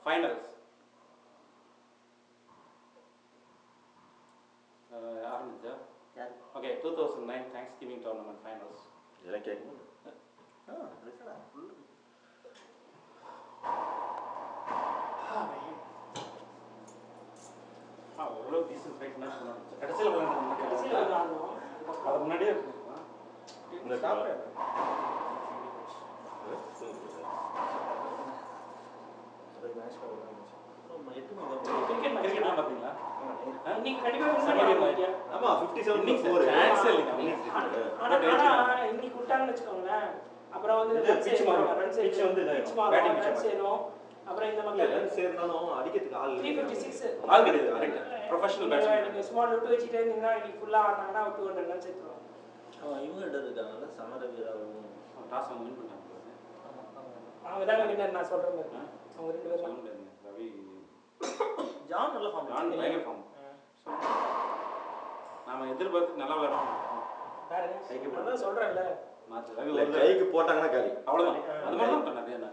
finals. ஆரம்பிச்சா okay 2009 Thanksgiving tournament finals. இதெல்லாம் கேட்கணும். ரிசடா ஃபுல். எவ்வளோ டீசன்ட் ஃபைட் மேட்ச் பண்ணாங்க. கடைசியில் விளையாண்டோம். அது முன்னாடியே இந்த சாப்பிட கிரிக்கெட்லாம் பார்த்தீங்களா? இன்னைக்கு கண்டிப்பாக ஆமா 57 4 சான்ஸ் இல்லைங்க. இன்னைக்கு விட்டாங்கன்னு வச்சுக்கோங்களேன். அப்புறம் வந்து பிட்ச் வந்து பேட்டிங் பிட்ச் சேரும். அப்புறம் இந்த மாதிரி ரன் சேர்ந்தாலும் அடிக்கிறதுக்கு ஆள் 356 ஆல் கிடையாது. Professional batsman. நீங்க ஸ்மால் விட்டு வச்சிட்டே இருந்தீங்கன்னா இன்னைக்கு ஃபுல்லா ஆடுனாங்கன்னா 200 ரன் சேர்த்துருவாங்க. இவங்க இருக்காங்கல்ல சமரவீராவும் டாஸ் அவங்க வின் பண்ணாங்க. அவங்க தான் வின்னர் நான் சொல்றேன் பாருங்க. அவங்க ரெண்டு பேரும் ரவி ஜான் நல்ல ஃபார்ம். ஜான் பயங்கர ஃபார்ம். நாம எதிர்பார்த்து நல்லா விளையாடுறோம். பாருங்க நான் சொல்றேன்ல மேட்ச் ரவி கைக்கு போட்டாங்கன்னா காலி. அவ்வளவுதான். அது மாதிரி தான் பண்ணாரு என்ன.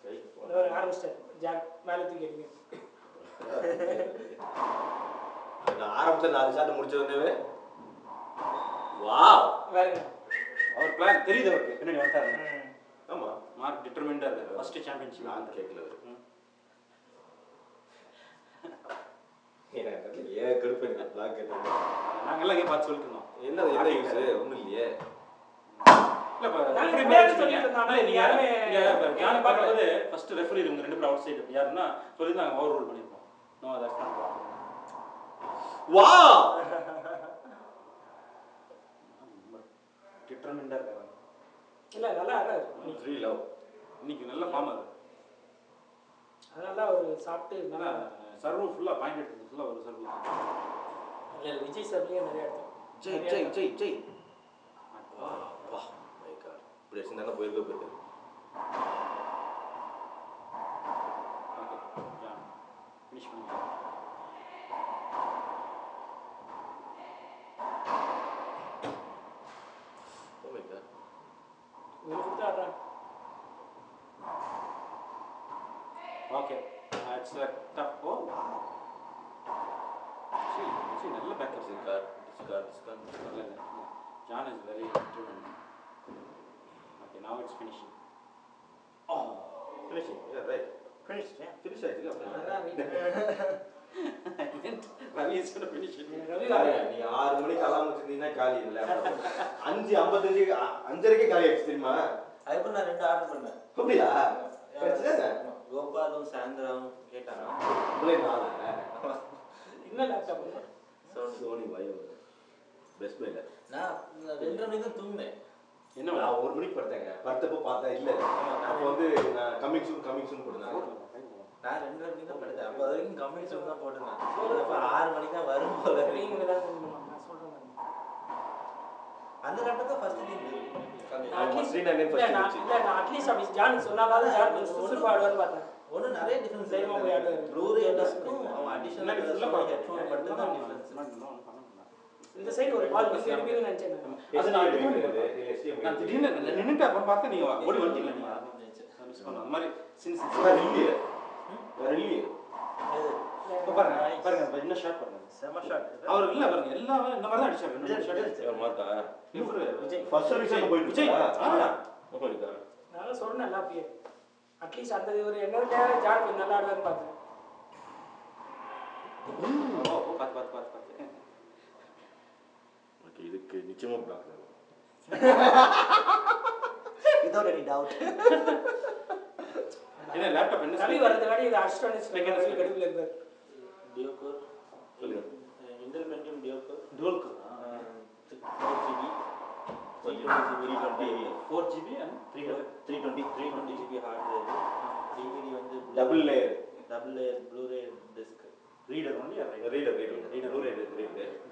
கைக்கு ஒரு ஆரம்பிச்சிட்டேன். ஜாக் மேல தூக்கி அடிங்க. நான் ஆரம்பத்துல 4 ஷாட் முடிச்ச உடனே வாவ் பாருங்க. அவர் பிளான் தெரியுது அவருக்கு. பின்னாடி வந்தாரு. ஆமா மார்க் டிட்டர்மின்டா இருக்காரு. ஃபர்ஸ்ட் சாம்பியன்ஷிப் நான் கேக்கல அவரு. ஏன் கடுப்பு எனக்கு பிளாக் கேட்டாங்க. நாங்கெல்லாம் இங்கே பார்த்து சொல்லிட்டு இருந்தோம். என்ன யூஸ் ஒண்ணும் இல்லையே. இல்ல பா நான் ரெஃபரி பேர் மேட்ச் சொல்லிட்டு இருந்தானே நீங்க யாருமே ஜான் பார்க்கும்போது ஃபர்ஸ்ட் ரெஃபரி இவங்க ரெண்டு பேரும் அவுட் சைடு யாருன்னா சொல்லிருந்தாங்க ஓவர் ரூல் பண்ணிருப்போம். நோ தட்ஸ் நாட் வாவ் டிட்டர்மின்டா இருக்காரு. இல்ல நல்லா ஆடுறாரு. ஃப்ரீ லவ் இன்னைக்கு நல்ல ஃபார்ம் அது. அதனால ஒரு சாப்பிட்டு ஆனா சர்வ் ஃபுல்லா பாயிண்ட் எடுத்து ஃபுல்லா ஒரு சர்வ். இல்ல விஜய் சர்வியே நிறைய எடுத்தோம். ஜெய் வா மை காட் பிரேஷன் தான போயிருக்கு ஓகே ஜான் ஃபினிஷ் பண்ணுங்க. ஓ மை காட் ஒரு குத்து ஆடுறான். Okay it's a tough ball. See நல்ல பேக்கர்ஸ் இருக்கார். டிஸ்கார்ட் John is very determined. Okay, now it's finishing. Oh, finishing. Yeah, right. Finished, yeah. Finish ஆயிடுச்சு அப்ப. I meant Ravi is going to finish it. Ravi நீ 6 மணிக்கு அலாரம் வச்சிருந்தீங்கன்னா காலி இல்ல. 5:55 5:30க்கு காலி ஆயிடுச்சு தெரியுமா? அதுக்கு நான் 2 ஆர்டர் பண்ணேன். அப்படியா? பிரச்சனை கோபாலும் சாயந்தரம் கேட்டாங்க. இல்ல நாள. இன்னும் லேப்டாப் சோனி பயோ. பெஸ்ட் பைல. நான் 2 மணிக்கு தான் தூங்கினேன். என்ன நான் 1 மணிக்கு படுத்தேங்க. படுத்தப்ப பார்த்தா இல்ல. அப்ப வந்து நான் கமிங் சூன் போடுனாங்க. நான் 2 மணிக்கு தான் படுத்தேன். அப்ப வரைக்கும் கமிங் சூன் தான் போட்டுருந்தேன். அப்ப 6 மணிக்கு தான் வரும் போல. நீங்க தான் நான் சொல்றேன். அந்த லேப்டாப் தான் ஃபர்ஸ்ட் திங் நான் 39 ஃபர்ஸ்ட் இருந்துச்சு. இல்ல நான் அட்லீஸ்ட் அப்படி ஜான் சொன்னாதான் ஜான் சுறுசுறுப்பா ஆடுவார்னு பார்த்தேன். ஒண்ணு நிறைய டிஃபரன்ஸ் தைரியமா போய் ஆடுவாரு. ப்ளூரே டிஸ்க்கும் அவன் அடிஷனல் ஹெட்ஃபோன் மட்டும் தான் டிஃபரன்ஸ். இந்த சைடு ஒரு பால் மிஸ் எடுப்பீங்கன்னு நினைச்சேன். அது நான் நான் திடீர்னு நின்னுட்டு அப்புறம் பார்த்து நீங்க ஓடி வந்துட்டீங்க நீங்க மிஸ் பண்ண அந்த மாதிரி சின்ஸ் வரலையே பாருங்க என்ன ஷாட் பாருங்க செம ஷாட். அவர் இல்ல பாருங்க எல்லாமே இந்த மாதிரி தான் அடிச்சாங்க. இந்த ஷாட் இவர் மாத்தா இவரு ஃபர்ஸ்ட் சர்வீஸ் போயிட்டு விஜய் போயிட்டா நான் சொன்னேன் அப்படியே அட்லீஸ்ட் அந்த ஒரு என்ன தேவை ஜான் கொஞ்சம் நல்லா ஆடுவார்னு பார்த்தேன். பாத்து ஓகே இதுக்கு நிச்சயமா பிளாக் without any doubt. என்ன லேப்டாப் என்ன ரவி வரதுக்காடி இது அஷ்டோனிஸ் செகண்ட் கடுப்புல இருக்கார். Duo core சொல்லுங்க. Intel Pentium Duo core dual core 4GB 4GB and 320 GB hard drive. DVD வந்து double layer Blu-ray disc. Reader only reader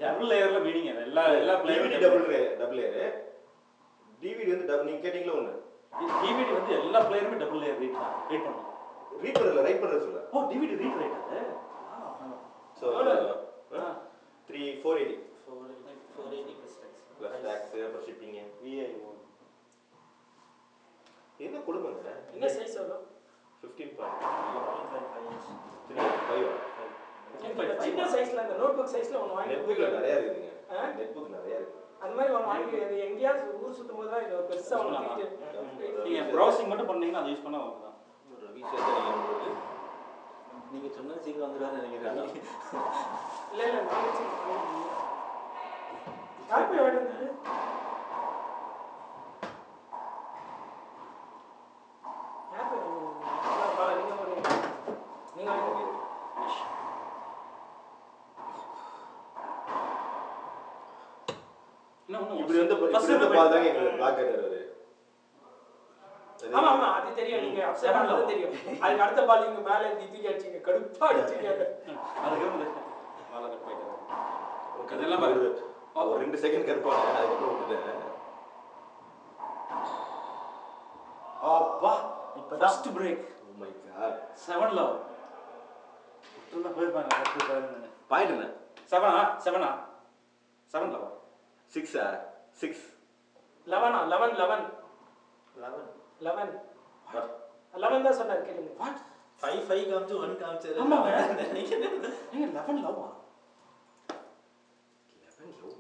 double லேயர்ல மீனிங் எல்லா டிவிடி டபுள் லேயர் டிவிடி வந்து நீங்க கேட்டிங்களா ஒண்ணு டிவிடி வந்து எல்லா பிளேயருமே டபுள் லேயர் ரீட் பண்ணும். ரீட் பண்ணல ரைட் பண்றது சொல்ல. ஓ டிவிடி ரீட் ரைட் அது. So 480 plus tax for shipping VI என்ன கொடுங்க என்ன சைஸ் வரும்? 15.5 சின்ன சைஸ்ல அந்த நோட்புக் சைஸ்ல ஒன்று வாங்கி நெட்புக்ல நிறைய இருக்குதுங்க. நெட்புக் நிறைய இருக்கு. அந்த மாதிரி ஒன்று வாங்கி அது எங்கேயாவது ஊர் சுற்றும் போது தான் இது ஒரு பெருசாக ஒன்று நீங்கள் ப்ரௌசிங் மட்டும் பண்ணீங்கன்னா அதை யூஸ் பண்ணால் அவங்க தான். ரவி சேர்த்து நீங்க சொன்னது சீக்கிரம் வந்துடுவான்னு நினைக்கிறேன். இல்லை நான் யார் போய் வேண்டியது யார் போய் நீங்கள் இப்படி வந்து பால் தாங்க எங்களுக்கு பிளாக் கட்டர். ஆமா ஆமா அது தெரியும். நீங்க அப்செட் ஆனது தெரியும். அதுக்கு அடுத்த பால் நீங்க மேல இருந்து தூக்கி அடிச்சீங்க, கடுப்பா அடிச்சீங்க. அதுக்கு வந்து பால் கட் போயிட்டாரு. இதெல்லாம் பாரு. ஒரு 2 செகண்ட் கருப்பானே, அதுக்கப்புறம் விட்டுட்டேன். அப்பா இப்போ first break. Oh my god. 7 love. உள்ள போய் பாருங்க 10 பாருங்க. பாயிண்ட் என்ன? 7 லவ். 6 11 தான் சொன்னாரு கேளுங்க. வாட் 5 காமிச்சு 1 காமிச்சாரு. ஆமாங்க நீங்க 11 லவ்வா? 11 லவ்.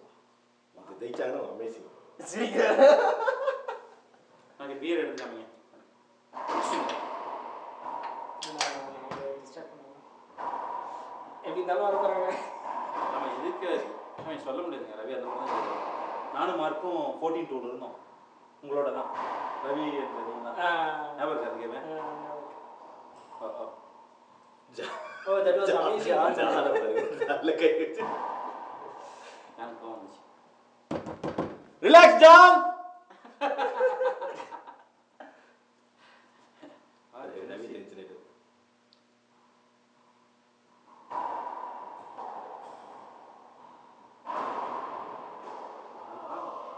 இது ஜெயிச்சாங்கன்னா அமேசிங். சீக்கிரம் நான் பியர் எடுத்துக்காமீங்க. எப்படி இருந்தாலும் வரப்போறாங்க. நம்ம இதுக்கு சொல்ல முடியாதுங்க ரவி. அந்த மாதிரி தான் நானும் மார்க்கும் 14-2 இருந்தோம். உங்களோட தான் ரவி ஞாபகம் இருக்கு அது கேமே. Oh, that was amazing. நல்ல கை வச்சு எனக்கு வந்துச்சு. Relax jam. ரவி டென்ஷன் ஆயிட்டு.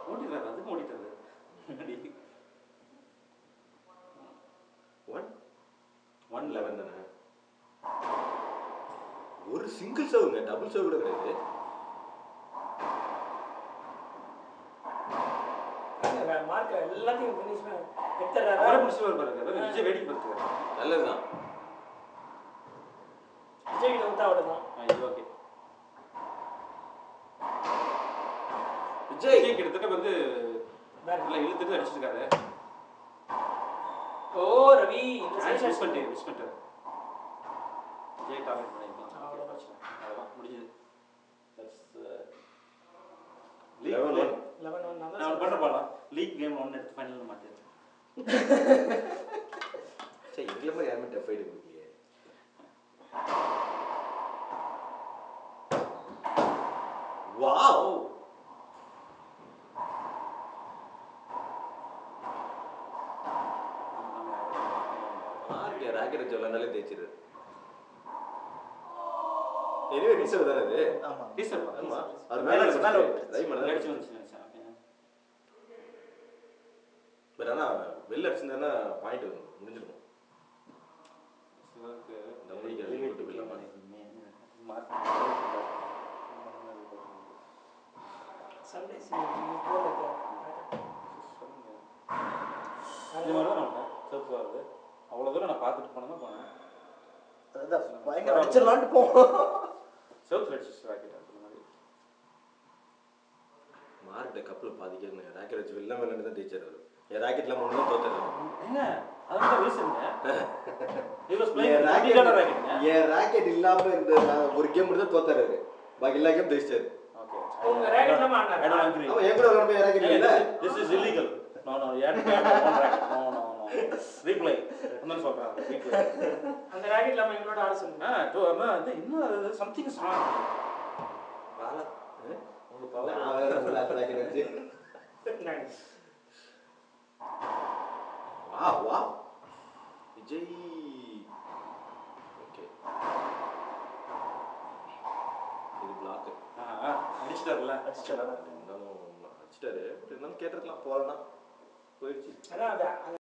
ஓடிட்டாரு, அதுக்கு ஓடிட்டாரு. 111 தானே. ஒரு சிங்கிள் சர்வுங்க, டபுள் சர்வ் கூட கிடையாது. மார்க் எல்லாத்தையும் ஃபினிஷ் அவரே எடுத்துறாரு. முடிச்சு பாருங்க. விஜய் வேடிக்கை பார்த்துக்காரு. நல்லதுதான். விஜய் கிட்ட விட்டா அவ்வளவுதான். இது ஓகே. விஜய் கிட்டத்தட்ட வந்து நல்லா இழுத்துட்டு அடிச்சிருக்காரு. ஓ ரவி இந்த சைஸ் மிஸ் பண்ணிட்டாரு. விஜய் டார்கெட் பண்ணிருக்கலாம். அவ்வளவுதான் முடிஞ்சது. லீக் 11 நான் பண்ண போலாம். லீக் கேம் 1 எடுத்து ஃபைனல் மாட்டேன். சரி எங்களை மாதிரி யாருமே டஃப் ஃபைட் கொடுக்கலையே. வாவ். மார்க் ராக்கெட் சொல்லனாலே தேய்ச்சிரு. எனிவே ரீசர்வ் தானே அது. ஆமா டீசர் ஆமா அது மேல ட்ரை பண்ணல. அடிச்சு வந்துச்சு நினைச்சேன். பட் ஆனா வெல்ல அடிச்சிருந்தா பாயிண்ட் வரும், முடிஞ்சிருக்கும். சிவருக்கு நம்ம இங்க விட்டு வெல்ல மாட்டேன். சம்டைம்ஸ் யூ கோ லைக் இது மாதிரி தான் நம்ம சர்ஃப் வருது. அவ்வளோ தூரம் நான் பார்த்துட்டு போனேன் போனேன். அதான் பயங்கர அடிச்சிடலான்ட்டு போவோம். சர்ஃப் அடிச்சு ராக்கெட் அந்த மாதிரி. மார்க்ட கப்ல பாதிக்கணும். ராக்கெட் வச்சு வெல்ல வெல்லன்னு தான் டீச்சர் வரும். என் ராக்கெட்ல 3 தான் தோத்துறாரு. என்ன அதுதான் ரீசன்ங்க. ஹி வாஸ் என் ப்ளேயிங் ராக்கெட். என் ராக்கெட் இல்லாம இருந்த ஒரு கேம் மட்டும் தான் தோத்துறாரு. பாக்கி எல்லா கேம் ஜெயிச்சாரு. ஓகே. உங்க ராக்கெட் நம்ம ஆனா I don't agree. அவன் என் கூட வரணும் ராக்கெட் இல்ல. This is illegal. No you have to have one racket. No. Replay. என்ன சொல்றாங்க? Replay. அந்த ராக்கெட் நம்ம எங்களோட ஆட சொல்லுங்க. அது இன்னும் something is wrong. வால உங்க பவர் நான் வேற ஃபுல்லா ராக்கெட் வச்சு. நைஸ். வா விஜய். ஓகே இது பிளாக். அடிச்சிட்டாருல. அடிச்சிட்டாரு. பட் இருந்தாலும் கேட்டிருக்கலாம் போறனா போயிடுச்சு. அதான்